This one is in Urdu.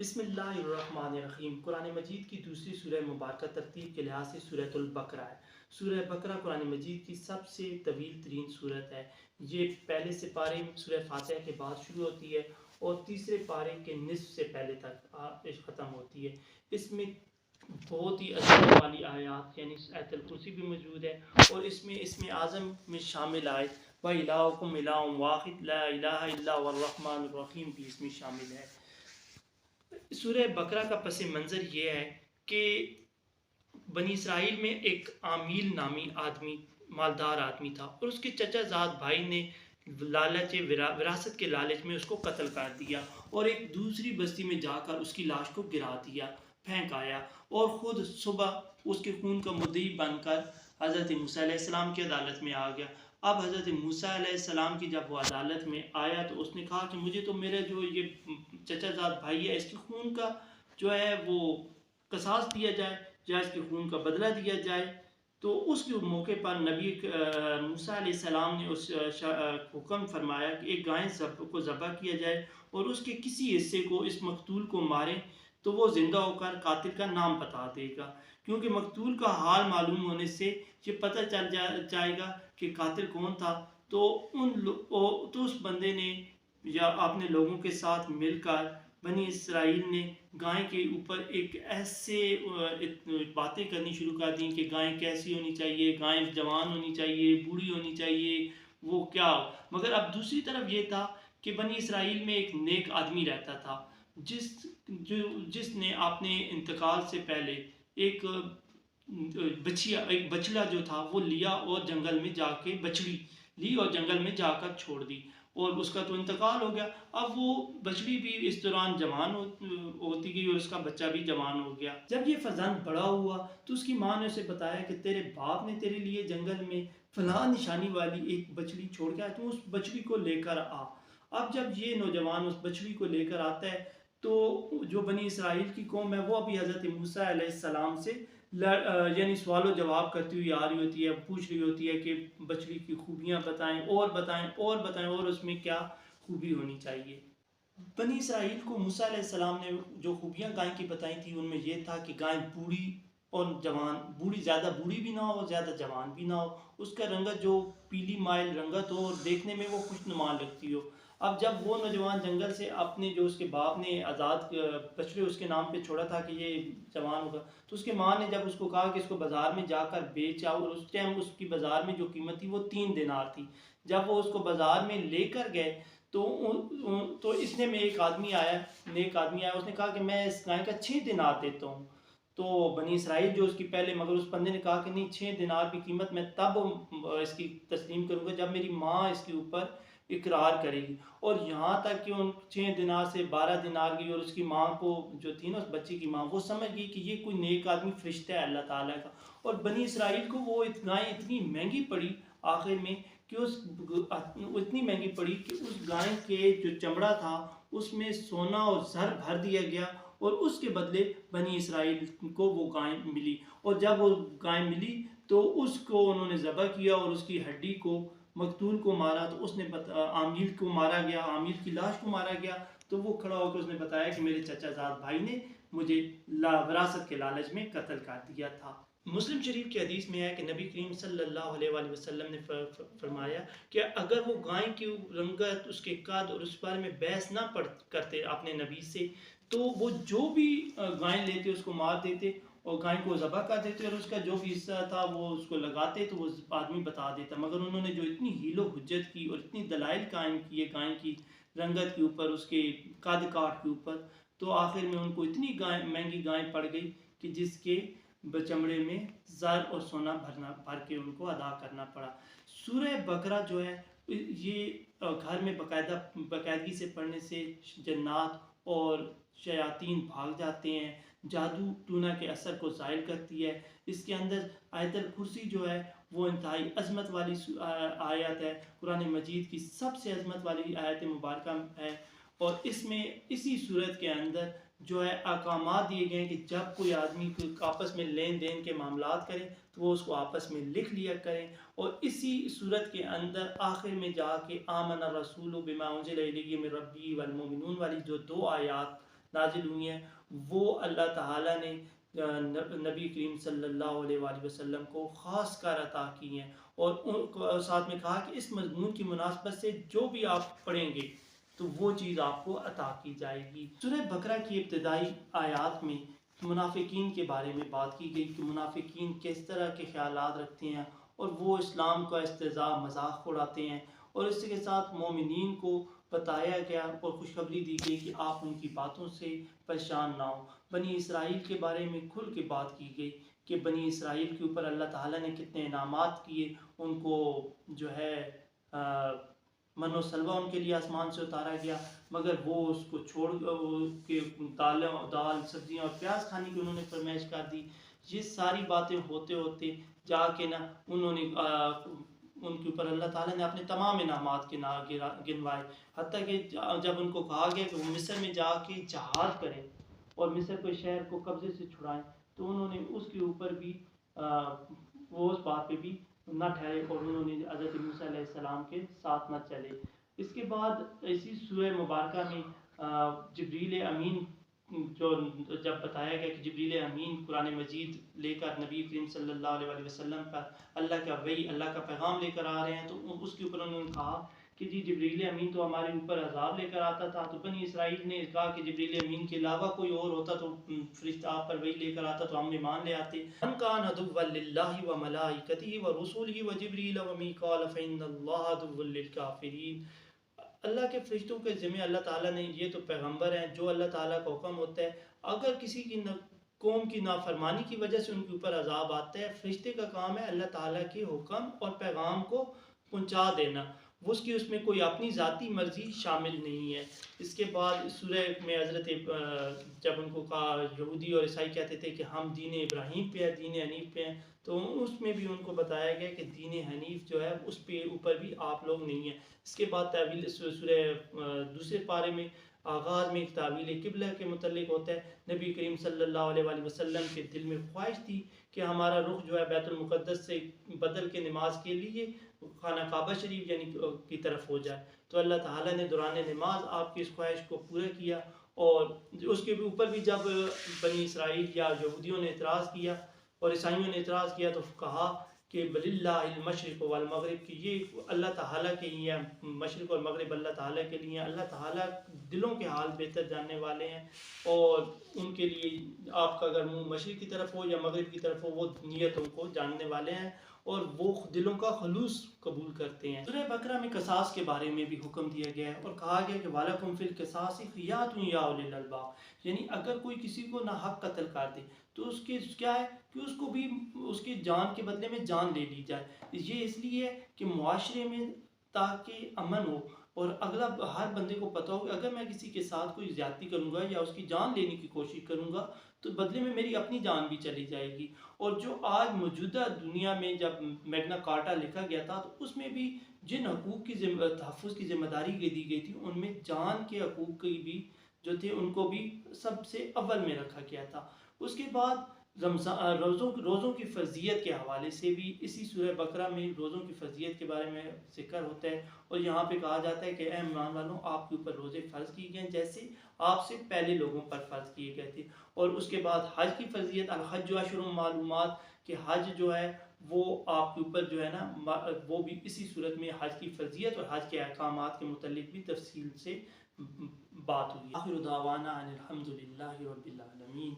بسم اللہ الرحمن الرحیم۔ قرآن مجید کی دوسری سورہ مبارکہ ترتیب کے لحاظ سے سورۃ البقرہ ہے۔ سورہ بقرہ قرآن مجید کی سب سے طویل ترین سورت ہے۔ یہ پہلے سپارے سورہ فاتحہ کے بعد شروع ہوتی ہے اور تیسرے پارے کے نصف سے پہلے تک ختم ہوتی ہے۔ اس میں بہت ہی عظمت والی آیات یعنی آیت الکرسی بھی موجود ہے، اور اس میں اسم اعظم میں شامل آیت وَإِلَٰهُكُمْ إِلَٰهٌ وَاحِدٌ لَا إِلَٰهَ إِلَّا هُوَ الرَّحْمَٰنُ الرَّحِيمُ بھی اس میں شامل ہے۔ سورہ بقرہ کا پس منظر یہ ہے کہ بنی اسرائیل میں ایک عامیل نامی آدمی مالدار آدمی تھا، اور اس کے چچا زاد بھائی نے لالچ وراثت کے لالچ میں اس کو قتل کر دیا، اور ایک دوسری بستی میں جا کر اس کی لاش کو گرا دیا، پھینک آیا، اور خود صبح اس کے خون کا مدعی بن کر حضرت موسیٰ علیہ السلام کی عدالت میں آ گیا۔ اب حضرت موسیٰ علیہ السلام کی جب وہ عدالت میں آیا تو اس نے کہا کہ مجھے تو میرا جو یہ چچا زاد بھائی ہے اس کے خون کا جو ہے وہ قصاص دیا جائے، یا اس کے خون کا بدلہ دیا جائے۔ تو اس کے موقع پر نبی موسیٰ علیہ السلام نے اس حکم فرمایا کہ ایک گائے کو ذبح کیا جائے، اور اس کے کسی حصے کو اس مقتول کو مارے تو وہ زندہ ہو کر قاتل کا نام بتا دے گا، کیونکہ مقتول کا حال معلوم ہونے سے یہ پتہ چل جائے گا کہ قاتل کون تھا۔ تو اس بندے نے یا اپنے لوگوں کے ساتھ مل کر بنی اسرائیل نے گائے کے اوپر ایک ایسے باتیں کرنی شروع کر دیں کہ گائے کیسی ہونی چاہیے، گائے جوان ہونی چاہیے، بوڑھی ہونی چاہیے، وہ کیا۔ مگر اب دوسری طرف یہ تھا کہ بنی اسرائیل میں ایک نیک آدمی رہتا تھا جس نے اپنے انتقال سے پہلے ایک بچڑا جو تھا وہ لیا، اور جنگل میں جا کے بچڑی لی اور جنگل میں جا کر چھوڑ دی، اور اس کا تو انتقال ہو گیا۔ اب وہ بچڑی بھی اس دوران جوان ہوتی گئی، اور اس کا بچہ بھی جوان ہو گیا۔ جب یہ فرزند بڑا ہوا تو اس کی ماں نے اسے بتایا کہ تیرے باپ نے تیرے لیے جنگل میں فلاں نشانی والی ایک بچڑی چھوڑ کے آیا، تو اس بچڑی کو لے کر آ۔ اب جب یہ نوجوان اس بچڑی کو لے کر آتا ہے تو جو بنی اسرائیل کی قوم ہے وہ ابھی حضرت موسیٰ علیہ السلام سے یعنی سوال و جواب کرتی ہوئی آ رہی ہوتی ہے، پوچھ رہی ہوتی ہے کہ بچڑی کی خوبیاں بتائیں اور بتائیں اور بتائیں، اور اس میں کیا خوبی ہونی چاہیے۔ بنی اسرائیل کو موسیٰ علیہ السلام نے جو خوبیاں گائے کی بتائی تھی ان میں یہ تھا کہ گائے بوڑھی اور جوان، بوڑھی زیادہ بوڑھی بھی نہ ہو اور زیادہ جوان بھی نہ ہو، اس کا رنگت جو پیلی مائل رنگت ہو اور دیکھنے میں وہ خوش نما لگتی ہو۔ اب جب وہ نوجوان جنگل سے اپنے جو اس کے باپ نے آزاد بچڑے اس کے نام پہ چھوڑا تھا کہ یہ جوان ہوگا، تو اس کے ماں نے جب اس کو کہا کہ اس کو بازار میں جا کر بیچ آؤ، اور اس ٹائم اس کی بازار میں جو قیمت تھی وہ 3 دینار تھی۔ جب وہ اس کو بازار میں لے کر گئے تو اس نے میں ایک آدمی آیا، نیک آدمی آیا، اس نے کہا کہ میں اس گائے کا 6 دینار دیتا ہوں۔ تو بنی اسرائیل جو اس کی پہلے، مگر اس بندے نے کہا کہ نہیں، 6 دینار کی قیمت میں تب اس کی تسلیم کروں گا جب میری ماں اس کے اوپر اقرار کرے گی۔ اور یہاں تک کہ ان 6 دینار سے 12 دینار گئی، اور اس کی ماں کو جو تھی نا اس بچے کی ماں، وہ سمجھ گئی کہ یہ کوئی نیک آدمی فرشتہ ہے اللہ تعالیٰ کا۔ اور بنی اسرائیل کو وہ گائے اتنی مہنگی پڑی آخر میں کہ اتنی مہنگی پڑی کہ اس گائے کے جو چمڑا تھا اس میں سونا اور زر بھر دیا گیا، اور اس کے بدلے بنی اسرائیل کو وہ گائے ملی۔ اور جب وہ گائے ملی تو اس کو انہوں نے ذبح کیا، اور اس کی ہڈی کو مقتول کو مارا، تو اس نے عامیل کو مارا گیا، عامیل کی لاش کو مارا گیا۔ تو وہ کھڑا ہو کر اس نے بتایا کہ میرے چچا زاد بھائی نے مجھے وراثت کے لالچ میں قتل کر دیا تھا۔ مسلم شریف کی حدیث میں ہے کہ نبی کریم صلی اللہ علیہ وآلہ وسلم نے فرمایا کہ اگر وہ گائے کی رنگت، اس کے قد اور اس بارے میں بحث نہ کرتے اپنے نبی سے، تو وہ جو بھی گائے لیتے اس کو مار دیتے اور گائے کو ذبح کر دیتے، اور اس کا جو بھی حصہ تھا وہ اس کو لگاتے تو وہ آدمی بتا دیتا۔ مگر انہوں نے جو اتنی حیل و حجت کی اور اتنی دلائل قائم کیے گائے کی رنگت کے اوپر، اس کے قد کاٹ کے اوپر، تو آخر میں ان کو اتنی مہنگی گائے پڑ گئی کہ جس کے چمڑے میں زر اور سونا بھر کے ان کو ادا کرنا پڑا۔ سورہ بقرہ جو ہے یہ گھر میں باقاعدگی سے پڑھنے سے جنات اور شیاطین بھاگ جاتے ہیں، جادو ٹونا کے اثر کو زائل کرتی ہے۔ اس کے اندر آیت الکرسی جو ہے وہ انتہائی عظمت والی آیت ہے، قرآن مجید کی سب سے عظمت والی آیت مبارکہ ہے، اور اس میں اسی صورت کے اندر جو ہے احکامات دیے گئے ہیں کہ جب کوئی آدمی آپس میں لین دین کے معاملات کریں تو وہ اس کو آپس میں لکھ لیا کریں۔ اور اسی صورت کے اندر آخر میں جا کے آمن الرسول بما انزل الیہ من ربہ والمؤمنون والی جو 2 آیات نازل ہوئی ہیں وہ اللہ تعالیٰ نے نبی کریم صلی اللہ علیہ وآلہ وسلم کو خاص کر عطا کی ہیں، اور ساتھ میں کہا کہ اس مضمون کی مناسبت سے جو بھی آپ پڑھیں گے تو وہ چیز آپ کو عطا کی جائے گی۔ سورہ بقرہ کی ابتدائی آیات میں منافقین کے بارے میں بات کی گئی کہ منافقین کس طرح کے خیالات رکھتے ہیں اور وہ اسلام کا استہزاء مذاق اڑاتے ہیں، اور اس کے ساتھ مومنین کو بتایا گیا اور خوشخبری دی گئی کہ آپ ان کی باتوں سے پریشان نہ ہوں۔ بنی اسرائیل کے بارے میں کھل کے بات کی گئی کہ بنی اسرائیل کے اوپر اللہ تعالیٰ نے کتنے انعامات کیے، ان کو جو ہے من و سلوہ ان کے لیے آسمان سے اتارا گیا، مگر وہ اس کو چھوڑ کے دال سبزیاں اور پیاز کھانے کی انہوں نے فرمائش کر دی۔ یہ ساری باتیں ہوتے ہوتے جا کے نا انہوں نے ان کے اوپر اللہ تعالیٰ نے اپنے تمام انعامات کے گنوائے، حتیٰ کہ جب ان کو کہا گیا کہ وہ مصر میں جا کے جہاد کریں اور مصر کے شہر کو قبضے سے چھڑائیں، تو انہوں نے اس کے اوپر بھی وہ اس بات پہ بھی نہ ٹھہرے اور انہوں نے حضرت موسیٰ علیہ السلام کے ساتھ نہ چلے۔ اس کے بعد اسی سورہ مبارکہ میں جبریل امین جو جب بتایا گیا کہ جبریل امین قرآن مجید لے کر نبی کریم صلی اللہ علیہ وآلہ وسلم پر اللہ کا وحی اللہ کا پیغام لے کر آ رہے ہیں، تو اس کے اوپر انہوں نے کہا کہ جی جبریل امین تو ہمارے اوپر عذاب لے کر آتا تھا، تو بنی اسرائیل نے کہا کہ جبریل امین کے علاوہ کوئی اور ہوتا تو فرشتہ آپ پر وحی لے کر آتا تو ہم ایمان لے آتے۔ من کان عدوا للہ وملائکتہ ورسولہ وجبریل ومیکال فإن اللہ عدو للکافرین۔ اللہ کے فرشتوں کے ذمہ اللہ تعالیٰ نے، یہ تو پیغمبر ہیں جو اللہ تعالیٰ کا حکم ہوتا ہے، اگر کسی کی قوم کی نافرمانی کی وجہ سے ان کے اوپر عذاب آتا ہے، فرشتے کا کام ہے اللہ تعالیٰ کے حکم اور پیغام کو پہنچا دینا، اس میں کوئی اپنی ذاتی مرضی شامل نہیں ہے۔ اس کے بعد سورہ میں حضرت جب ان کو کہا، یہودی اور عیسائی کہتے تھے کہ ہم دین ابراہیم پہ ہیں، دین حنیف پہ ہیں، تو اس میں بھی ان کو بتایا گیا کہ دین حنیف جو ہے اس پہ اوپر بھی آپ لوگ نہیں ہیں۔ اس کے بعد تعویل سورہ دوسرے پارے میں آغاز میں ایک تعویل قبلہ کے متعلق ہوتا ہے۔ نبی کریم صلی اللہ علیہ وآلہ وسلم کے دل میں خواہش تھی کہ ہمارا رخ جو ہے بیت المقدس سے بدل کے نماز کے لیے خانہ کعبہ شریف یعنی کی طرف ہو جائے، تو اللہ تعالیٰ نے دوران نماز آپ کی اس خواہش کو پورا کیا۔ اور اس کے اوپر بھی جب بنی اسرائیل یا یہودیوں نے اعتراض کیا اور عیسائیوں نے اعتراض کیا تو کہا کہ بللہ المشرق والمغرب، کہ یہ اللہ تعالیٰ کے لیے ہے، مشرق اور مغرب اللہ تعالیٰ کے لیے ہیں، اللہ تعالیٰ دلوں کے حال بہتر جاننے والے ہیں، اور ان کے لیے آپ کا اگر منہ مشرق کی طرف ہو یا مغرب کی طرف ہو وہ نیتوں کو جاننے والے ہیں اور وہ دلوں کا خلوص قبول کرتے ہیں۔ سورہ بقرہ میں قصاص کے بارے میں بھی حکم دیا گیا ہے اور کہا گیا کہ وَلَكُمْ فِي الْقِصَاصِ حَيَاةٌ يَا أُولِي الْأَلْبَابِ، یعنی اگر کوئی کسی کو ناحق قتل کر دے تو اس کے کیا ہے کہ اس کو بھی اس کی جان کے بدلے میں جان لے لی جائے۔ یہ اس لیے ہے کہ معاشرے میں تاکہ امن ہو اور اگلا ہر بندے کو پتہ ہو کہ اگر میں کسی کے ساتھ کوئی زیادتی کروں گا یا اس کی جان لینے کی کوشش کروں گا تو بدلے میں میری اپنی جان بھی چلی جائے گی۔ اور جو آج موجودہ دنیا میں جب میگنا کارٹا لکھا گیا تھا تو اس میں بھی جن حقوق کی تحفظ کی ذمہ داری دی گئی تھی ان میں جان کے حقوق کی بھی جو تھے ان کو بھی سب سے اول میں رکھا گیا تھا۔ اس کے بعد روزوں کی فرضیت کے حوالے سے بھی اسی سورہ بقرہ میں روزوں کی فرضیت کے بارے میں ذکر ہوتا ہے، اور یہاں پہ کہا جاتا ہے کہ اے ایمان والوں آپ کے اوپر روزے فرض کیے گئے جیسے آپ سے پہلے لوگوں پر فرض کیے گئے تھے۔ اور اس کے بعد حج کی فرضیت، الحج اشہر معلومات، کہ حج جو ہے وہ آپ کے اوپر جو ہے نا وہ بھی اسی صورت میں حج کی فرضیت اور حج کے احکامات کے متعلق بھی تفصیل سے بات ہوئی۔ آخر دعوانا ان الحمد للہ رب العالمین۔